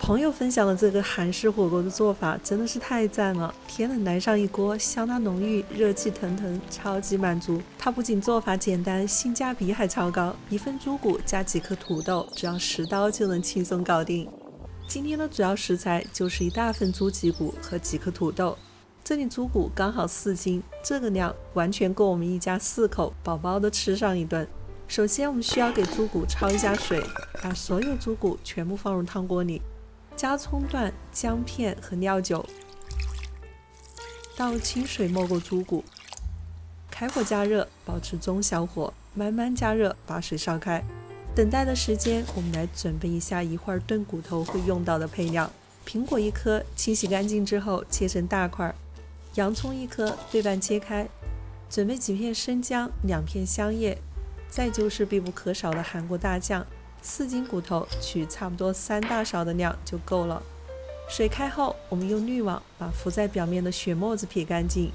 朋友分享的这个韩式火锅的做法真的是太赞了，天冷来上一锅，香辣浓郁，热气腾腾，超级满足。它不仅做法简单，性价比还超高，一份猪骨加几颗土豆，只要10刀就能轻松搞定。今天的主要食材就是一大份猪脊骨和几颗土豆，这里猪骨刚好4斤，这个量完全够我们一家4口饱饱的吃上一顿。首先我们需要给猪骨焯一下水，把所有猪骨全部放入汤锅里，加葱段、姜片和料酒，倒清水没过猪骨，开火加热，保持中小火，慢慢加热，把水烧开。等待的时间，我们来准备一下一会儿炖骨头会用到的配料：苹果1颗，清洗干净之后切成大块；洋葱1颗，对半切开；准备几片生姜，2片香叶，再就是必不可少的韩国大酱。4斤骨头取差不多3大勺的量就够了。水开后，我们用滤网把浮在表面的血沫子撇干净，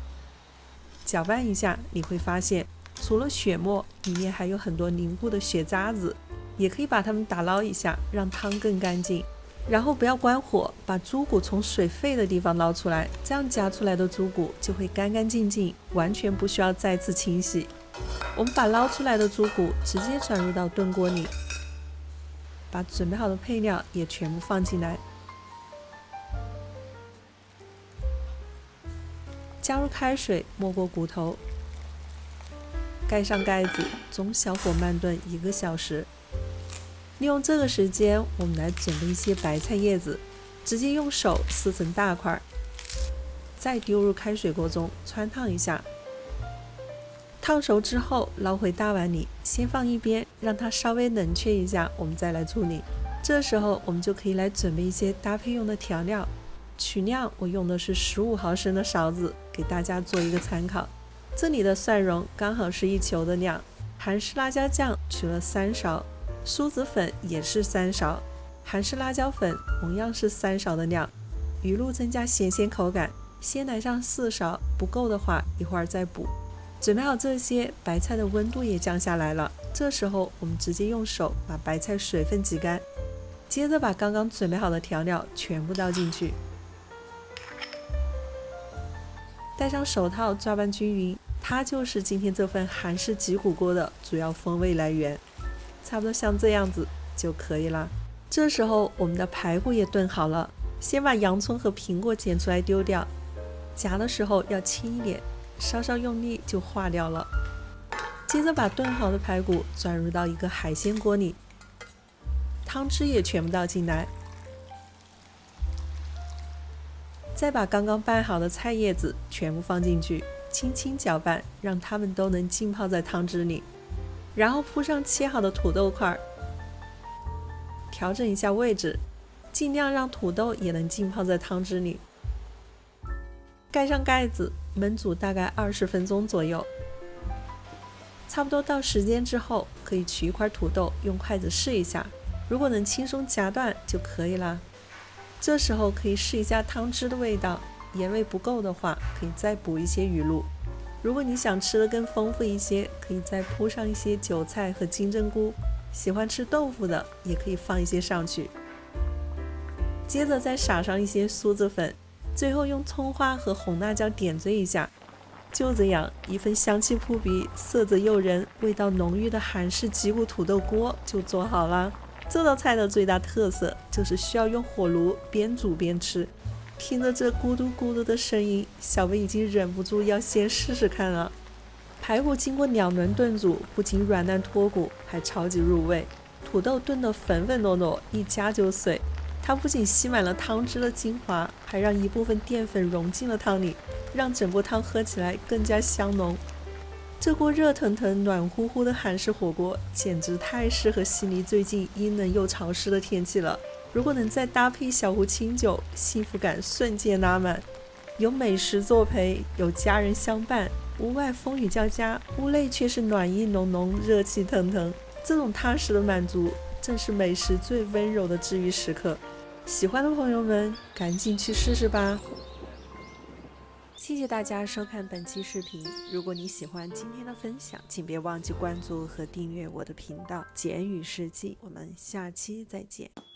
搅拌一下，你会发现除了血沫，里面还有很多凝固的血渣子，也可以把它们打捞一下，让汤更干净。然后不要关火，把猪骨从水沸的地方捞出来，这样夹出来的猪骨就会干干净净，完全不需要再次清洗。我们把捞出来的猪骨直接转入到炖锅里，把准备好的配料也全部放进来，加入开水没过骨头，盖上盖子，中小火慢炖1个小时。利用这个时间，我们来准备一些白菜叶子，直接用手撕成大块，再丢入开水锅中汆烫一下。烫熟之后捞回大碗里，先放一边，让它稍微冷却一下，我们再来处理。这时候我们就可以来准备一些搭配用的调料。取量我用的是15毫升的勺子，给大家做一个参考。这里的蒜蓉刚好是1球的量，韩式辣椒酱取了3勺，酥子粉也是3勺，韩式辣椒粉同样是3勺的量。鱼露增加咸鲜口感，鲜奶上4勺，不够的话一会儿再补。准备好这些，白菜的温度也降下来了，这时候我们直接用手把白菜水分挤干，接着把刚刚准备好的调料全部倒进去，戴上手套抓拌均匀，它就是今天这份韩式脊骨锅的主要风味来源。差不多像这样子就可以了。这时候我们的排骨也炖好了，先把洋葱和苹果剪出来丢掉，夹的时候要轻一点，稍稍用力就化掉了。接着把炖好的排骨转入到一个海鲜锅里，汤汁也全部倒进来，再把刚刚拌好的菜叶子全部放进去，轻轻搅拌，让它们都能浸泡在汤汁里。然后铺上切好的土豆块，调整一下位置，尽量让土豆也能浸泡在汤汁里。盖上盖子，焖煮大概20分钟左右。差不多到时间之后，可以取一块土豆，用筷子试一下，如果能轻松夹断就可以啦。这时候可以试一下汤汁的味道，盐味不够的话，可以再补一些鱼露。如果你想吃的更丰富一些，可以再铺上一些韭菜和金针菇，喜欢吃豆腐的也可以放一些上去。接着再撒上一些酥子粉，最后用葱花和红辣椒点缀一下。就这样，一份香气扑鼻、色泽诱人、味道浓郁的韩式脊骨土豆锅就做好了。这道菜的最大特色就是需要用火炉边煮边吃。听着这咕嘟咕嘟的声音，小薇已经忍不住要先试试看了。排骨经过2轮炖煮，不仅软烂脱骨，还超级入味。土豆炖得粉粉糯糯，一夹就碎。它不仅吸满了汤汁的精华，还让一部分淀粉融进了汤里，让整锅汤喝起来更加香浓。这锅热腾腾、暖乎乎的韩式火锅，简直太适合悉尼最近阴冷又潮湿的天气了。如果能再搭配小壶清酒，幸福感瞬间拉满。有美食作陪，有家人相伴，屋外风雨交加，屋内却是暖意浓浓，热气腾腾。这种踏实的满足，正是美食最温柔的治愈时刻。喜欢的朋友们，赶紧去试试吧。谢谢大家收看本期视频。如果你喜欢今天的分享，请别忘记关注和订阅我的频道简语世纪。我们下期再见。